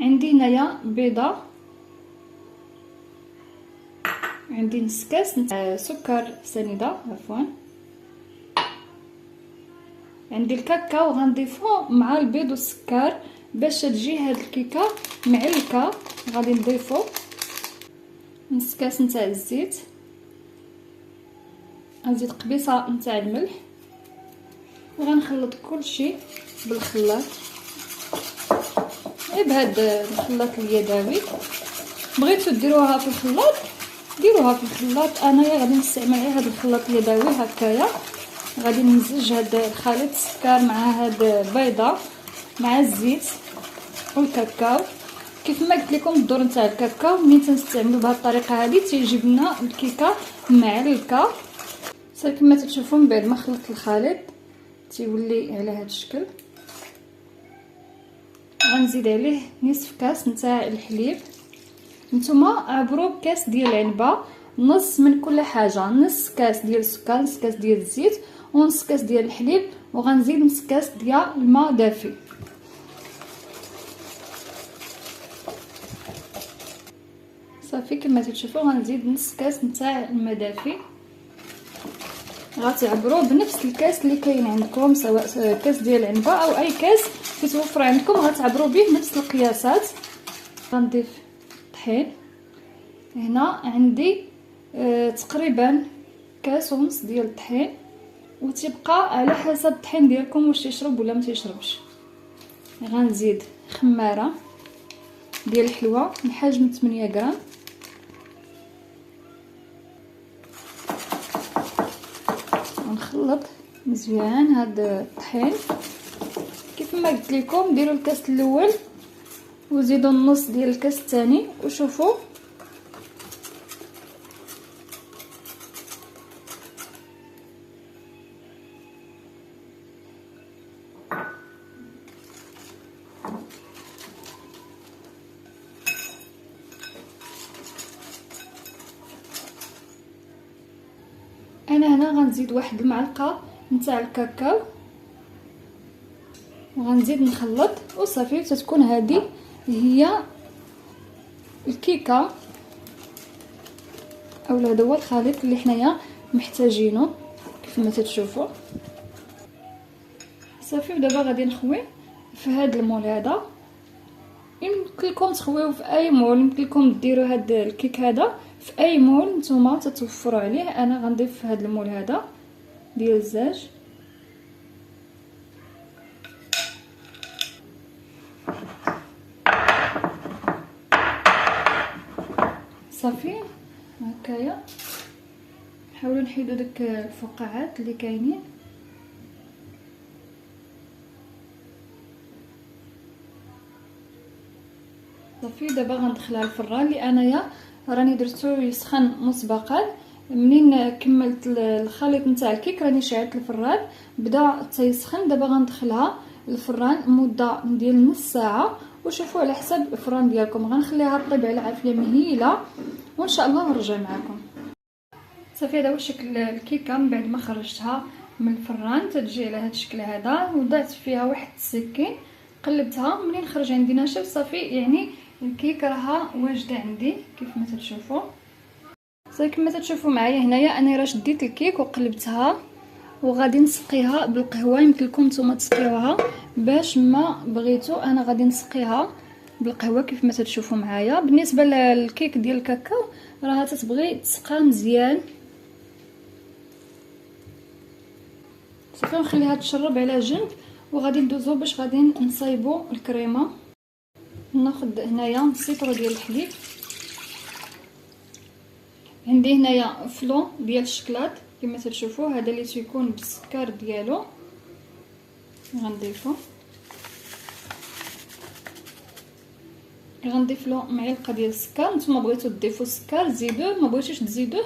عندي هنايا بيضه، عندي نص كاس نتاع سكر سنيده عفوا، عندي الكاكاو غنضيفو مع البيض والسكر باش تجي هاد الكيكه معلكه. غادي نضيفو نص كاس نتاع الزيت، غنزيد قبيصه نتاع الملح، وغنخلط كلشي بالخلاط بهذا الخلاط اليدوي. بغيتو ديروها في الخلاط ديروها في الخلاط، انايا غادي نستعمل غير هذا الخلاط اليدوي هكايا. غادي نمزج هذا الخليط السكر مع هذا البيضه مع الزيت والكاكاو. كيف ما قلت لكم الدور نتاع الكاكاو ملي تنستعملوا بهذه الطريقه هذه تيجيب لنا الكيكه معلكه. صافي كما تشوفوا من بعد ما خلطت الخليط تيولي على هذا الشكل. غنزيد عليه نصف كاس نتاع الحليب. نتوما عبروا بكاس ديال العنبه، نص من كل حاجه، نص كاس ديال السكر، نص كاس ديال الزيت، ونص كاس ديال الحليب، وغنزيد نص كاس ديال الماء دافي. صافي كما تشوفوا غنزيد نص كاس نتاع الماء دافي. غتعبروا بنفس الكاس اللي كاين عندكم، سواء كاس ديال العنبه او اي كاس كيتوفر عندكم غتعبروا به نفس القياسات. غنضيف طحين، هنا عندي تقريبا كاس ونص ديال الطحين، وتبقى على حسب الطحين ديالكم واش تيشرب ولا ما تيشربش. غنزيد خماره ديال الحلوى من حجم 8 غرام، ونخلط مزيان هذا الطحين. كيف ما قلت لكم ديروا الكاس الاول وزيدوا النص ديال الكاس الثاني وشوفوا. انا هنا غنزيد واحد المعلقه نتاع الكاكاو وغنزيد نخلط وصافي تتكون هذه هي الكيكه، اولا هذا هو الخليط اللي حنايا محتاجينه كيف ما تشوفوا. صافي ودابا غادي نخوي في هذا المول هذا. يمكن لكم تخويوه في اي مول، يمكن لكم ديروا هذا الكيك هذا في اي مول نتوما تتوفروا عليه. انا غنضيف في هذا المول هذا ديال الزاج. صافي هكايا نحاولوا نحيدوا داك الفقاعات اللي كاينين. صافي دابا غندخلها الفران اللي انايا راني درتو يسخن مسبقا. منين كملت الخليط نتاع الكيك راني شعلت الفران بدا تيسخن. دابا غندخلها الفران مده ديال نص ساعه، وشوفوا على حسب الفران ديالكم. غنخليها طيب على عافيه مهيله وان شاء الله نرجع معكم. صافي هذا هو شكل الكيكه من بعد ما خرجتها من الفران. تتجي على هذا الشكل هذا، وضعت فيها واحد السكين قلبتها. منين خرج عندي ناشف صافي يعني الكيك راها واجده عندي كيف ما تشوفوا. صافي كما تشوفوا معايا هنايا انا راه شديت الكيك وقلبتها وغادي نسقيها بالقهوه. يمكن لكم نتوما تسقيوها باش ما بغيتو، انا غادي نسقيها بالقهوه كيف ما تشوفوا معايا. بالنسبه للكيك ديال الكاكاو راه تتبغي تسقى مزيان. صافي نخليها تشرب على جنب وغادي ندوزو باش غادي نصايبو الكريمه. ناخذ هنايا نص لتر ديال الحليب، عندي هنايا فلون ديال الشكلاط كما تشوفوا هذا اللي تيكون بالسكر ديالو غنضيفو. غنضيف له معلقه ديال السكر. نتوما بغيتو تضيفوا السكر زيدوه، ما بغيتوش تزيدوه.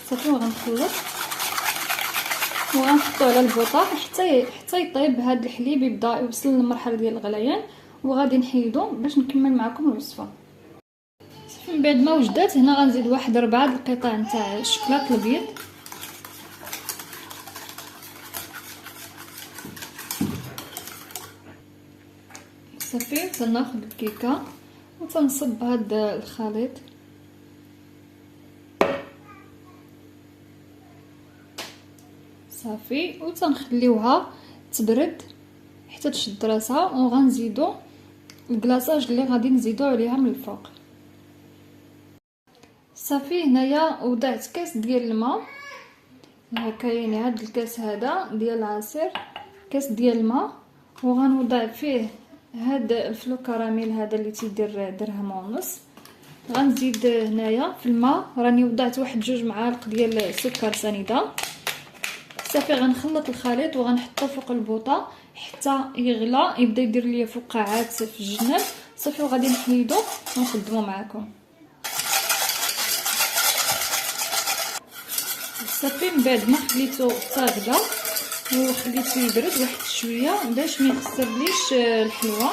صافي غنخلط وغنحطو على البوطه حتى يطيب هذا الحليب يبدا يوصل للمرحله ديال الغليان، وغادي نحيدو باش نكمل معكم الوصفه. صافي من بعد ما وجدات هنا غنزيد واحد 4 القطع نتاع الشكلاط الابيض. صافي تناخذ الكيكه وتنصب هاد الخليط صافي وتنخليوها تبرد حتى تشد راسها، وغنزيدو الكلاصاج اللي غادي نزيدو عليها من الفوق. صافي هنايا وضعت كاس ديال الماء، كاين هاد الكاس هذا ديال العصير، كاس ديال الماء، وغنوضع فيه هاد الفلو كراميل هذا اللي تيدير درهم ونص. غنزيد هنايا في الماء راني وضعت واحد 2 معالق ديال السكر سنيده. صافي غنخلط الخليط وغنحطو فوق البوطه حتى يغلى، يبدا يدير ليا فقاعات في الجناب. صافي وغادي نحيدو ونخدمو معكم. صافي من بعد ما خليته طاغله وخليته يبرد واحد شويه باش ما يخسرليش الحلوه.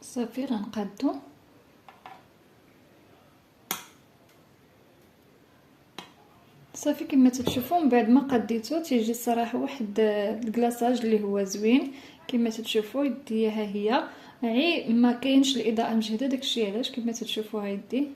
صافي غنقادو صافي كما تتشوفوا. من بعد ما قديته تيجي الصراحه واحد الكلاصاج اللي هو زوين كما تتشوفوا. يدي ها هي عي ما كاينش الاضاءه مجهده، داكشي علاش كما تتشوفوا ها يدي.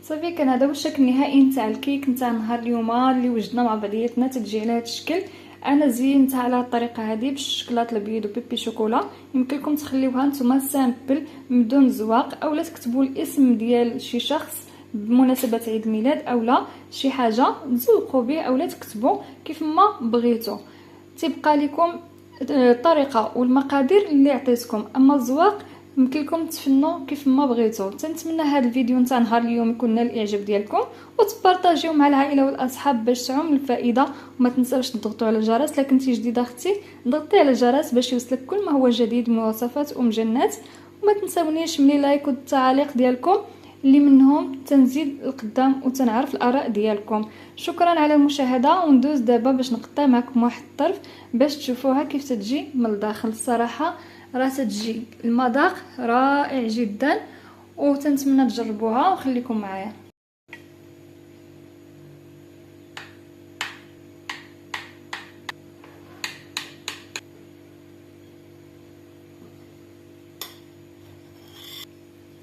صافي كان هذا هو الشكل النهائي نتاع الكيك نتاع نهار اليوم اللي وجدنا مع بعضياتنا. تتجي على هذا الشكل. انا زينتها على الطريقه هذه بالشكلاط الابيض وبيبي شوكولا. يمكن لكم تخليوها نتوما سامبل بدون زواق، اولا تكتبوا الاسم ديال شي شخص بمناسبه عيد الميلاد، اولا شي حاجه تزوقوا به، اولا تكتبوا كيف ما بغيتوا. تبقى لكم الطريقه والمقادير اللي عطيتكم، اما الزواق يمكن لكم تفنوا كيف ما بغيتوا. تنتمنى هذا الفيديو نتاع نهار اليوم يكون نال الاعجاب ديالكم، وتبارطاجيو مع العائله والاصحاب باش تعم الفائده. وما تنساوش تضغطوا على الجرس. لا كنتي جديده اختي ضغطي على الجرس باش يوصلك كل ما هو جديد من وصفات جنات. وما تنساونيش من لايك والتعاليق ديالكم اللي منهم تنزيد القدام وتنعرف الاراء ديالكم. شكرا على المشاهده. وندوز دابا باش نقطع معكم واحد الطرف باش تشوفوها كيف تجي من الداخل. الصراحه راه تجي المذاق رائع جدا، وتنتمنى تجربوها وخليكم معايا.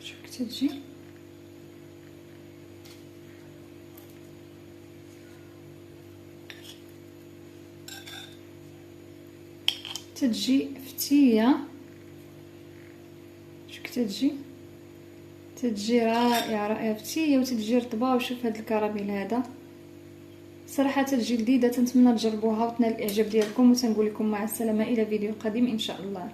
شوف كيف تجي. تجي فتيه. شوف كيف تجي رائعه فتيه وتجي رطبه. وشوف هذا الكراميل هذا صراحه تجي لذيذه. تنتمنى تجربوها وتنال الاعجاب ديالكم، وتنقول لكم مع السلامه الى فيديو قادم ان شاء الله.